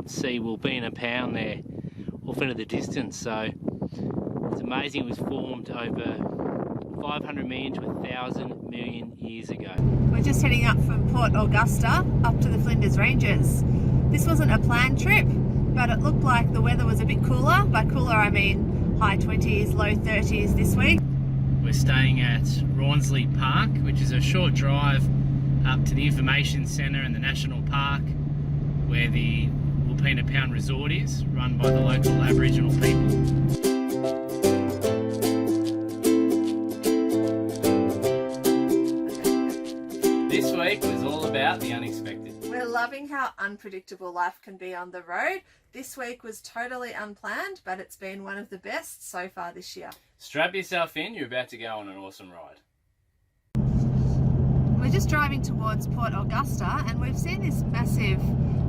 see Wilpena Pound there off into the distance. So it's amazing. It was formed over 500 million to 1,000 million years ago. We're just heading up from Port Augusta up to the Flinders Ranges. This wasn't a planned trip, but it looked like the weather was a bit cooler. By cooler I mean high 20s, low 30s this week. We're staying at Rawnsley Park, which is a short drive up to the information centre and the national park where the Wilpena Pound resort is, run by the local Aboriginal people. This week was all about the unexpected. We're loving how unpredictable life can be on the road. This week was totally unplanned, but it's been one of the best so far this year. Strap yourself in, you're about to go on an awesome ride. We're just driving towards Port Augusta and we've seen this massive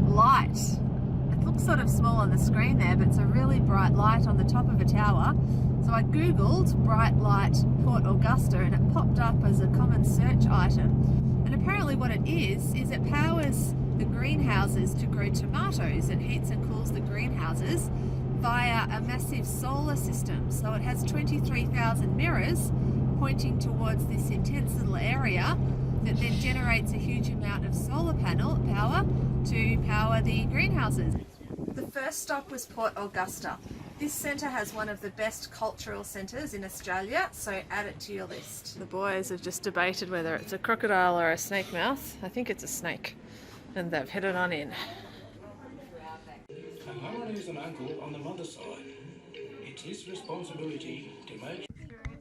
light. It looks sort of small on the screen there, but it's a really bright light on the top of a tower. So I googled bright light Port Augusta and it popped up as a common search item. And apparently what it is it powers the greenhouses to grow tomatoes and heats and cools the greenhouses via a massive solar system. So it has 23,000 mirrors pointing towards this intense little area that then generates a huge amount of solar panel power to power the greenhouses. The first stop was Port Augusta. This centre has one of the best cultural centres in Australia, so add it to your list. The boys have just debated whether it's a crocodile or a snake mouth. I think it's a snake, and they've headed on in. Tamara is an uncle on the mother's side. It's his responsibility to make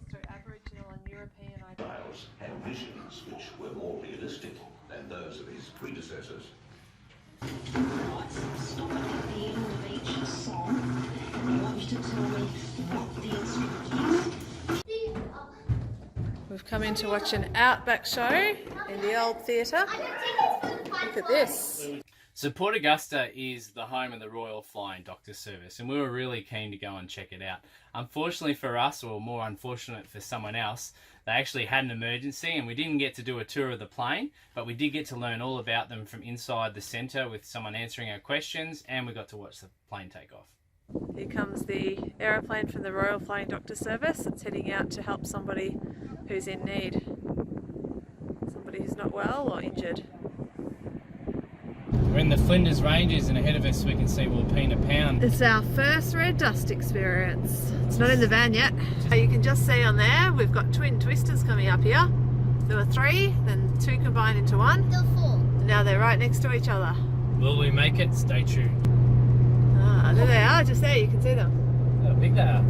Through Aboriginal and European Giles had visions which were more realistic than those of his predecessors. Stop at the end of each song. I want you to tell me what the instrument is. We've come in to watch an outback show in the old theatre. Look at this. So Port Augusta is the home of the Royal Flying Doctor Service, and we were really keen to go and check it out. Unfortunately for us, or more unfortunate for someone else, they actually had an emergency and we didn't get to do a tour of the plane, but we did get to learn all about them from inside the centre with someone answering our questions, and we got to watch the plane take off. Here comes the aeroplane from the Royal Flying Doctor Service. It's heading out to help somebody who's in need. Somebody who's not well or injured. We're in the Flinders Ranges and ahead of us we can see Wilpena Pound. It's our first red dust experience. It's not in the van yet. You can just see on there we've got twin twisters coming up here. There were 3, then 2 combined into 1. There were 4. And now they're right next to each other. Will we make it? Stay tuned. Ah, there they are, just there, you can see them. How big they are.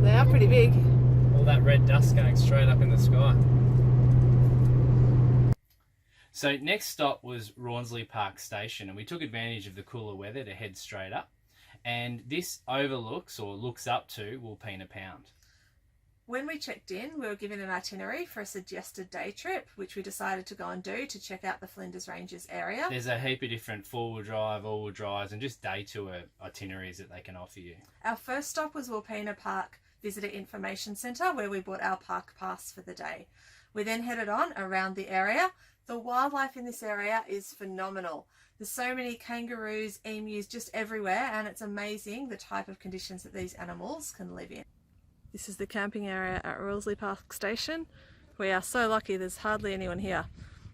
They are pretty big. All that red dust going straight up in the sky. So next stop was Rawnsley Park Station, and we took advantage of the cooler weather to head straight up. And this overlooks, or looks up to, Wilpena Pound. When we checked in, we were given an itinerary for a suggested day trip, which we decided to go and do to check out the Flinders Ranges area. There's a heap of different four-wheel drive, all-wheel drives, and just day tour itineraries that they can offer you. Our first stop was Wilpena Park Visitor Information Centre, where we bought our park pass for the day. We then headed on around the area. The wildlife in this area is phenomenal. There's so many kangaroos, emus just everywhere, and it's amazing the type of conditions that these animals can live in. This is the camping area at Rawnsley Park Station. We are so lucky there's hardly anyone here.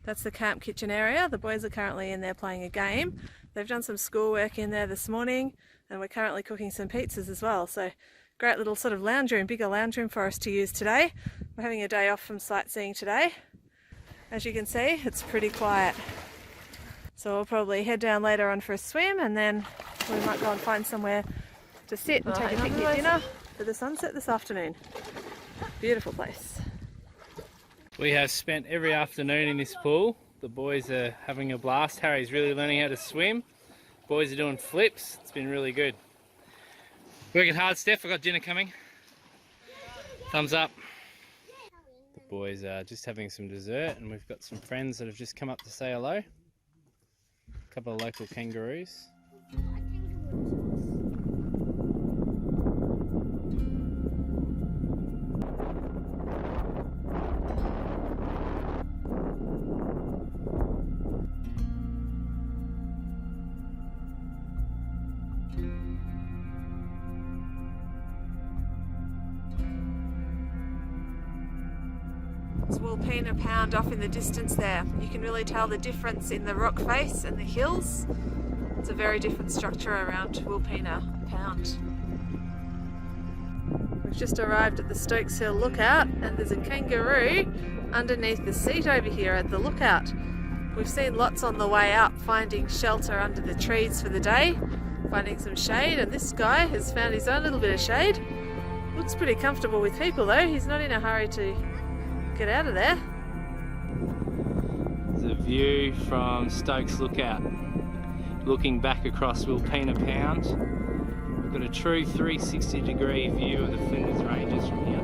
That's the camp kitchen area. The boys are currently in there playing a game. They've done some schoolwork in there this morning, and we're currently cooking some pizzas as well. So great little sort of lounge room, bigger lounge room for us to use today. We're having a day off from sightseeing today. As you can see, it's pretty quiet. So we'll probably head down later on for a swim, and then we might go and find somewhere to sit and take a picnic dinner for the sunset this afternoon. Beautiful place. We have spent every afternoon in this pool. The boys are having a blast. Harry's really learning how to swim. Boys are doing flips. It's been really good. Working hard, Steph. I've got dinner coming. Thumbs up. The boys are just having some dessert, and we've got some friends that have just come up to say hello. A couple of local kangaroos. It's Wilpena Pound off in the distance there. You can really tell the difference in the rock face and the hills. It's a very different structure around Wilpena Pound. We've just arrived at the Stokes Hill lookout and there's a kangaroo underneath the seat over here at the lookout. We've seen lots on the way up finding shelter under the trees for the day, finding some shade, and this guy has found his own little bit of shade. Looks pretty comfortable with people though, he's not in a hurry to get out of there. There's a view from Stokes Lookout, looking back across Wilpena Pound. We've got a true 360-degree view of the Flinders Ranges from here.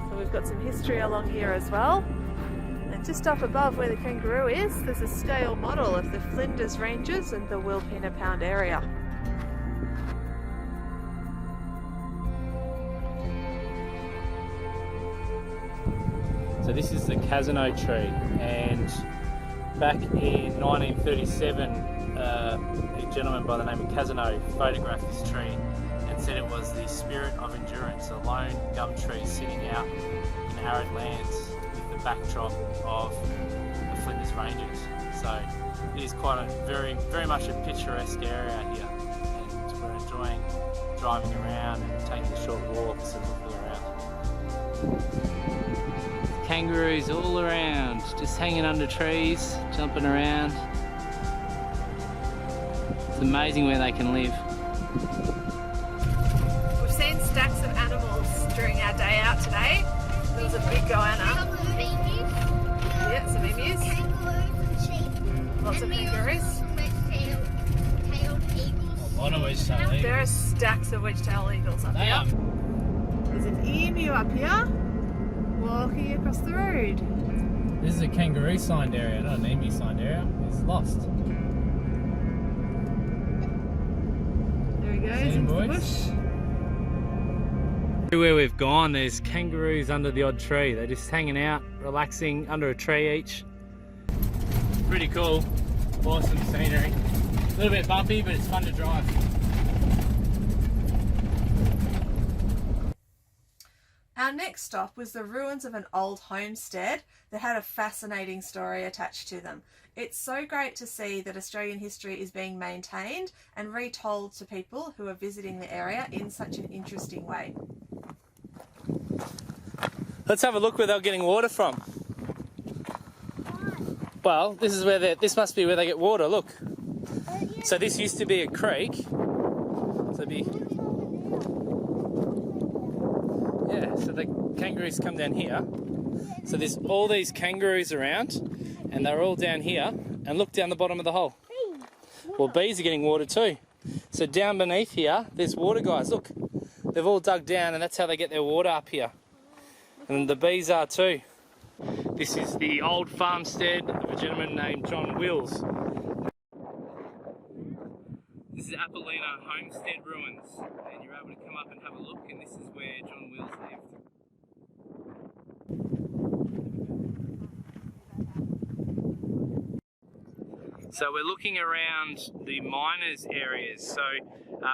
So we've got some history along here as well. And just up above where the kangaroo is, there's a scale model of the Flinders Ranges and the Wilpena Pound area. So this is the Casino tree, and back in 1937 a gentleman by the name of Casino photographed this tree and said it was the spirit of endurance, a lone gum tree sitting out in arid lands with the backdrop of the Flinders Ranges. So it is quite a very much a picturesque area out here, and we're enjoying driving around and taking short walks and looking around. Kangaroos all around, just hanging under trees, jumping around. It's amazing where they can live. We've seen stacks of animals during our day out today. There was a big goanna. Yeah, some emus. Lots of kangaroos. A lot of wedge-tailed eagles. There are stacks of wedge-tailed eagles up here. There's an emu up here, walking across the road. This is a kangaroo signed area, not an emu signed area. It's lost. There he goes into the bush. Everywhere we've gone, there's kangaroos under the odd tree. They're just hanging out, relaxing under a tree each. Pretty cool. Awesome scenery. A little bit bumpy, but it's fun to drive. Our next stop was the ruins of an old homestead that had a fascinating story attached to them. It's so great to see that Australian history is being maintained and retold to people who are visiting the area in such an interesting way. Let's have a look where they're getting water from. Well, this is where this must be where they get water, look. So this used to be a creek. So so the kangaroos come down here. So there's all these kangaroos around, and they're all down here, and look down the bottom of the hole. Well, bees are getting water too. So down beneath here, there's water guys, look. They've all dug down, and that's how they get their water up here. And the bees are too. This is the old farmstead of a gentleman named John Wills. This is Wilpena Homestead ruins, and you're able to come up and have a look, and this is where John Wills lived. So we're looking around the miners' areas. So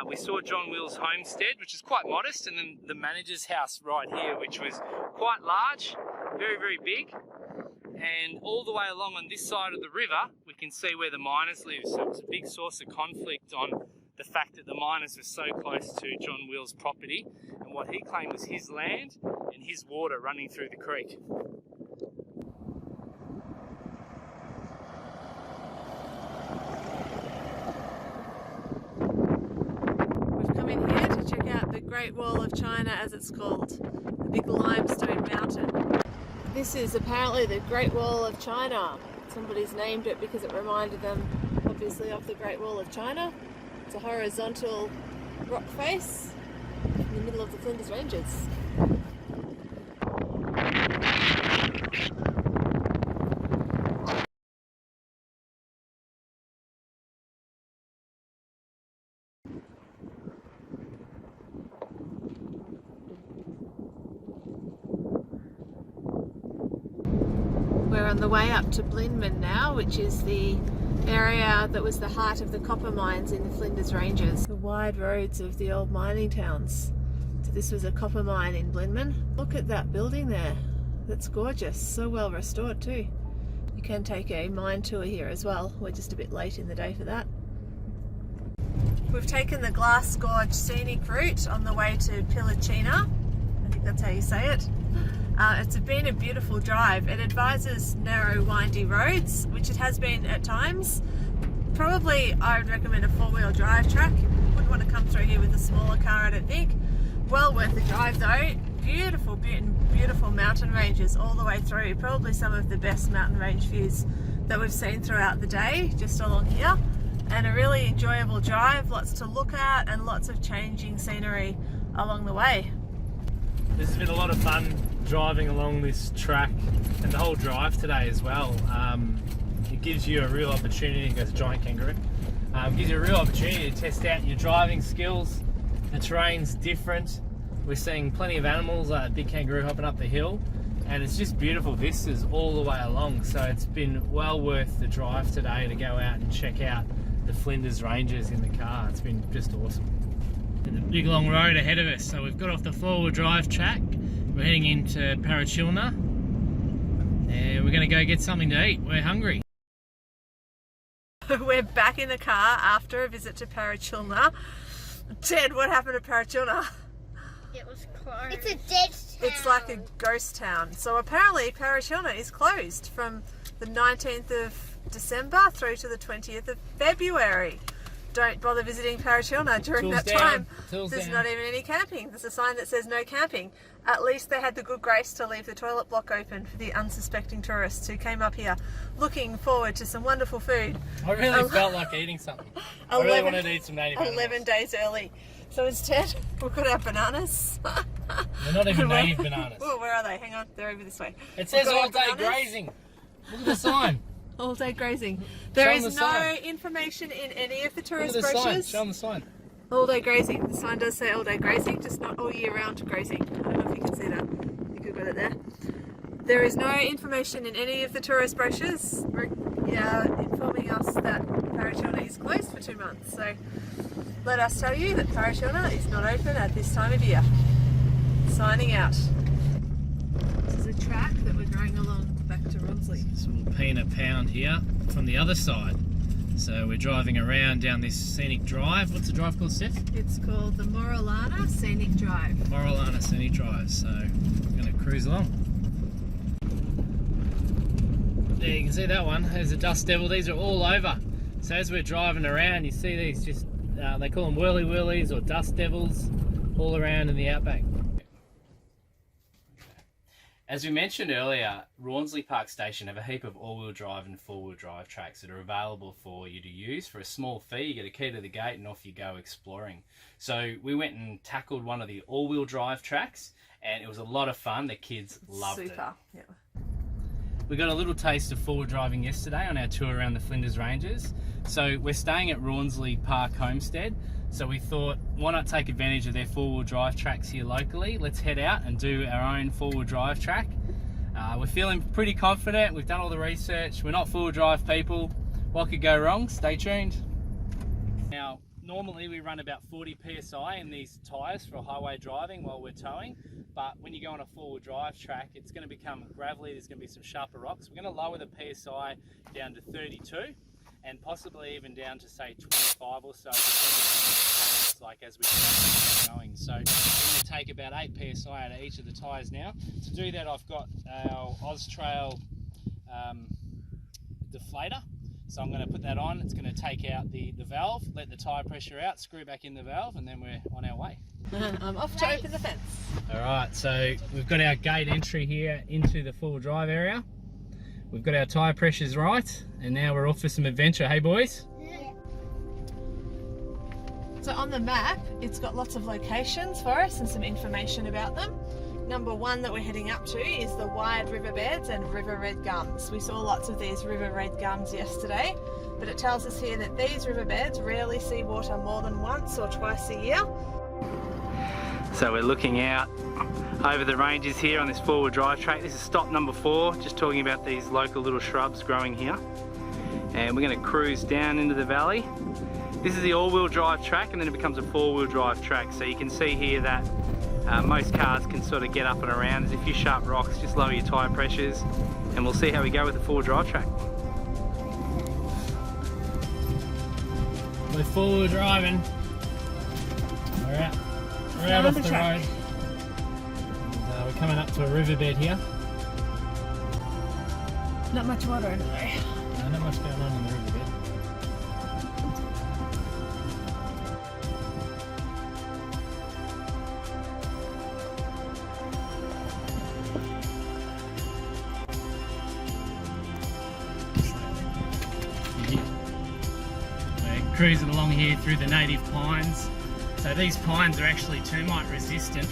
we saw John Wills' homestead, which is quite modest, and then the manager's house right here, which was quite large, very big. And all the way along on this side of the river, we can see where the miners live. So it was a big source of conflict on the fact that the miners were so close to John Wills' property and what he claimed was his land and his water running through the creek. We've come in here to check out the Great Wall of China, as it's called, the big limestone mountain. This is apparently the Great Wall of China. Somebody's named it because it reminded them, obviously, of the Great Wall of China. It's a horizontal rock face in the middle of the Flinders Ranges. We're We're on the way up to Blindman now, which is the area that was the heart of the copper mines in the Flinders Ranges. The wide roads of the old mining towns. So this was a copper mine in Blindman. Look at that building there. That's gorgeous. So well restored too. You can take a mine tour here as well. We're just a bit late in the day for that. We've taken the Glass Gorge scenic route on the way to Pillicina. I think that's how you say it. It's been a beautiful drive. It advises narrow, windy roads, which it has been at times. Probably I would recommend a four-wheel drive track. You wouldn't want to come through here with a smaller car, I don't think. Well worth the drive though. Beautiful mountain ranges all the way through. Probably some of the best mountain range views that we've seen throughout the day, just along here. And a really enjoyable drive, lots to look at and lots of changing scenery along the way. This has been a lot of fun driving along this track and the whole drive today as well. It gives you a real opportunity, goes giant kangaroo, gives you a real opportunity to test out your driving skills. The terrain's different. We're seeing plenty of animals, like a big kangaroo hopping up the hill, and it's just beautiful vistas all the way along. So it's been well worth the drive today to go out and check out the Flinders Ranges in the car. It's been just awesome. And the big long road ahead of us. So we've got off the four-wheel drive track. We're heading into Parachilna, and we're going to go get something to eat. We're hungry. We're back in the car after a visit to Parachilna. Ted, what happened to Parachilna? It was closed. It's a dead town. It's like a ghost town. So apparently Parachilna is closed from the 19th of December through to the 20th of February. Don't bother visiting Parachilna during that time. There's not even any camping. There's a sign that says no camping. At least they had the good grace to leave the toilet block open for the unsuspecting tourists who came up here looking forward to some wonderful food. I really felt like eating something. I really wanted to eat some native animals. 11 days early. So instead, we've got our bananas. They're not even native bananas. Oh, where are they? Hang on, they're over this way. It says We've got all day our bananas. grazing. Look at the sign. All day grazing. There Show is them the no sign. information in any of the Look at tourist the sign. brochures. Show them the sign. All day grazing. The sign does say all day grazing, just not all year round grazing. I don't know if you can see that. I think we've got it there. There is no information in any of the tourist brochures informing us that Parachilna is closed for 2 months. So let us tell you that Parachilna is not open at this time of year. Signing out. This is a track that we're going along back to Ronsley. It's Wilpena Pound here from the other side. So we're driving around down this scenic drive. What's the drive called, Steph? It's called the Moralana Scenic Drive. Moralana Scenic Drive. So we're going to cruise along. There you can see that one. There's a dust devil. These are all over. So as we're driving around, you see these just, they call them whirly-whirlies or dust devils all around in the outback. As we mentioned earlier, Rawnsley Park Station have a heap of all-wheel drive and four-wheel drive tracks that are available for you to use for a small fee. You get a key to the gate and off you go exploring. So we went and tackled one of the all-wheel drive tracks, and it was a lot of fun. The kids loved it. Super. Yeah. We got a little taste of four-wheel driving yesterday on our tour around the Flinders Ranges. So we're staying at Rawnsley Park Homestead. So we thought, why not take advantage of their four-wheel drive tracks here locally? Let's head out and do our own four-wheel drive track. We're feeling pretty confident. We've done all the research. We're not four-wheel drive people. What could go wrong? Stay tuned. Now, normally we run about 40 PSI in these tyres for highway driving while we're towing. But when you go on a four-wheel drive track, it's going to become gravelly. There's going to be some sharper rocks. We're going to lower the PSI down to 32. And possibly even down to say 25 or so, depending on what it's like as we keep going. So I'm going to take about 8 PSI out of each of the tyres now. To do that, I've got our Austrail deflator. So I'm going to put that on. It's going to take out the valve, let the tyre pressure out, screw back in the valve, and then we're on our way. I'm off to open the fence. All right, so we've got our gate entry here into the four-wheel drive area. We've got our tyre pressures right, and now we're off for some adventure. Hey boys? Yeah. So on the map, it's got lots of locations for us and some information about them. Number one that we're heading up to is the wide riverbeds and river red gums. We saw lots of these river red gums yesterday, but it tells us here that these riverbeds rarely see water more than once or twice a year. So we're looking out over the ranges here on this four-wheel drive track. This is stop number 4, just talking about these local little shrubs growing here. And we're going to cruise down into the valley. This is the all-wheel drive track, and then it becomes a four-wheel drive track. So you can see here that most cars can sort of get up and around. There's a few sharp rocks, just lower your tyre pressures, and we'll see how we go with the four-wheel drive track. We're four-wheel driving. We're out off the road. We're coming up to a riverbed here. Not much water in there. No, not much going on in the riverbed. We're cruising along here through the native pines. So these pines are actually termite resistant,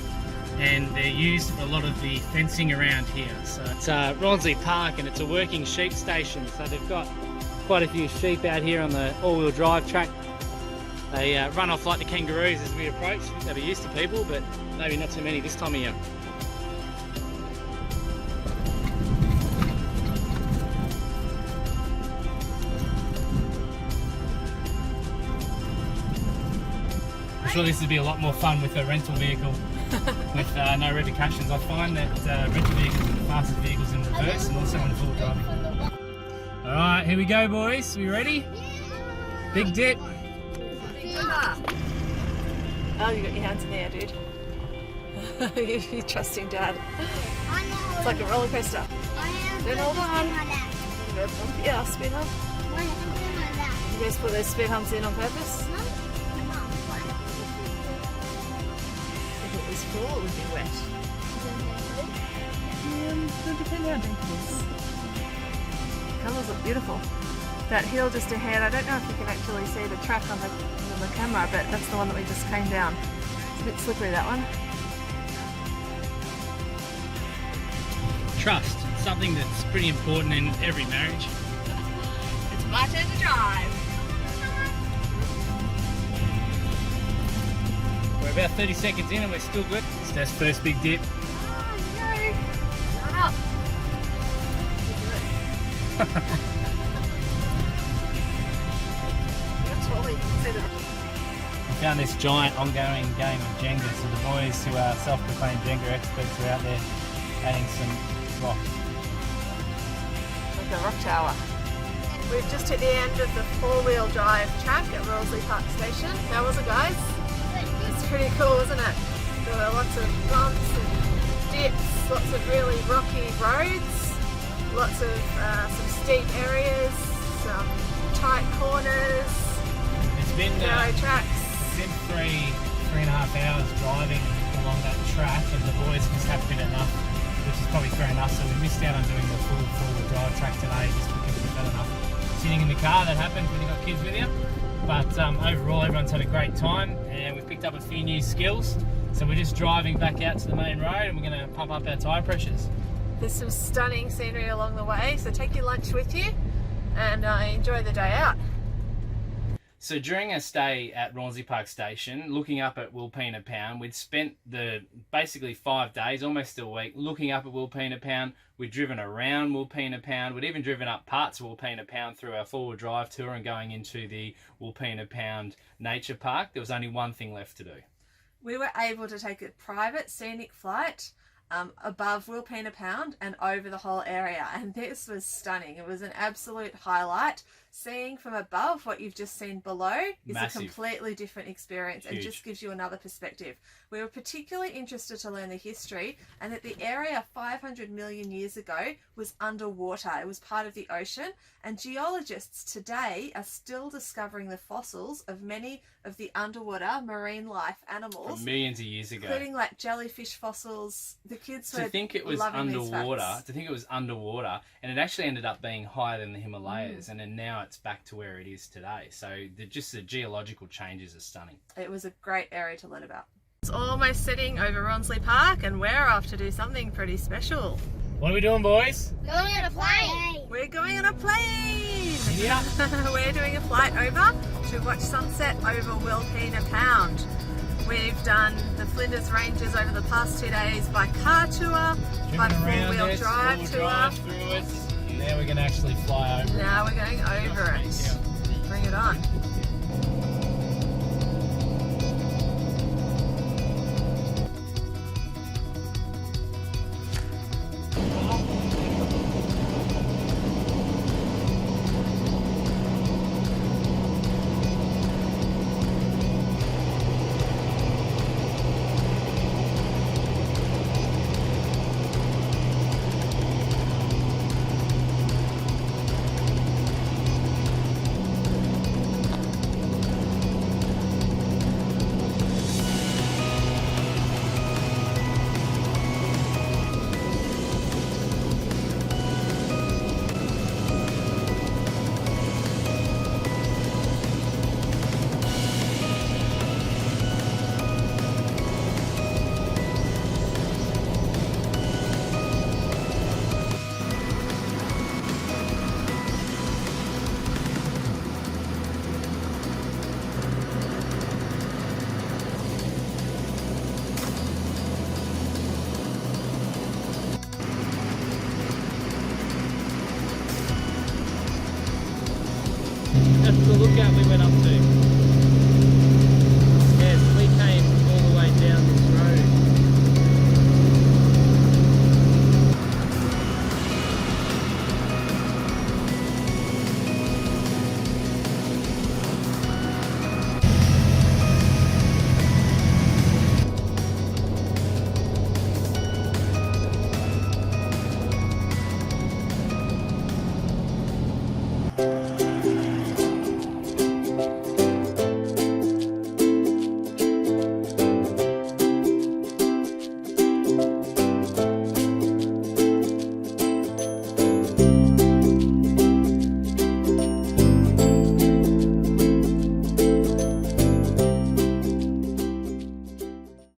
and they're used for a lot of the fencing around here. So it's Rawnsley Park, and it's a working sheep station. So they've got quite a few sheep out here on the all-wheel drive track. They run off like the kangaroos as we approach. They'll be used to people, but maybe not too many this time of year. I'm sure this would be a lot more fun with a rental vehicle with no repercussions. I find that rental vehicles are the fastest vehicles in reverse and also on full driving. Alright, here we go, boys. We ready? Big dip. Oh, you got your hands in the air, dude. You're trusting Dad. It's like a roller coaster. Then hold on. Yeah, speed hump. You guys put those speed humps in on purpose? If it was full, it would be wet. It depends how deep it is. Colours look beautiful. That hill just ahead, I don't know if you can actually see the track on the camera, but that's the one that we just came down. It's a bit slippery, that one. Trust. It's something that's pretty important in every marriage. It's my turn to drive. We're about 30 seconds in and we're still good. It's Steph's first big dip. Run up. I found this giant ongoing game of Jenga, so the boys who are self-proclaimed Jenga experts are out there adding some rocks. Like a rock tower. We've just hit the end of the four-wheel drive track at Rawnsley Park Station. How was it, guys? It's pretty cool, isn't it? There were lots of bumps and dips, lots of really rocky roads, lots of some steep areas, some tight corners, narrow tracks. It's been three and a half hours driving along that track, and the boys just haven't been enough, which is probably fair enough. So we missed out on doing the full four-wheel drive track today just because we've had enough sitting in the car. That happens when you've got kids with you. But overall, everyone's had a great time, and we've picked up a few new skills. So we're just driving back out to the main road, and we're going to pump up our tyre pressures. There's some stunning scenery along the way, so take your lunch with you and enjoy the day out. So during our stay at Rawnsley Park Station, looking up at Wilpena Pound, we'd spent the basically 5 days, almost a week, looking up at Wilpena Pound. We'd driven around Wilpena Pound. We'd even driven up parts of Wilpena Pound through our four-wheel drive tour and going into the Wilpena Pound Nature Park. There was only one thing left to do. We were able to take a private scenic flight above Wilpena Pound and over the whole area, and this was stunning. It was an absolute highlight. Seeing from above what you've just seen below is Massive. A completely different experience. Huge. And just gives you another perspective. We were particularly interested to learn the history and that the area 500 million years ago was underwater. It was part of the ocean, and geologists today are still discovering the fossils of many of the underwater marine life animals. From millions of years ago. Including like jellyfish fossils. The kids were To think it was loving these underwater, facts. and it actually ended up being higher than the Himalayas, and then now it's back to where it is today. So just the geological changes are stunning. It was a great area to learn about. It's almost sitting over Rawnsley Park, and we're off to do something pretty special. What are we doing, boys? Going on a plane. We're going on a plane! Yeah. We're doing a flight over to watch sunset over Wilpena Pound. We've done the Flinders Ranges over the past 2 days by car tour, by four-wheel drive tour. Now we're going to actually fly over. Now we're going over it. Bring it on.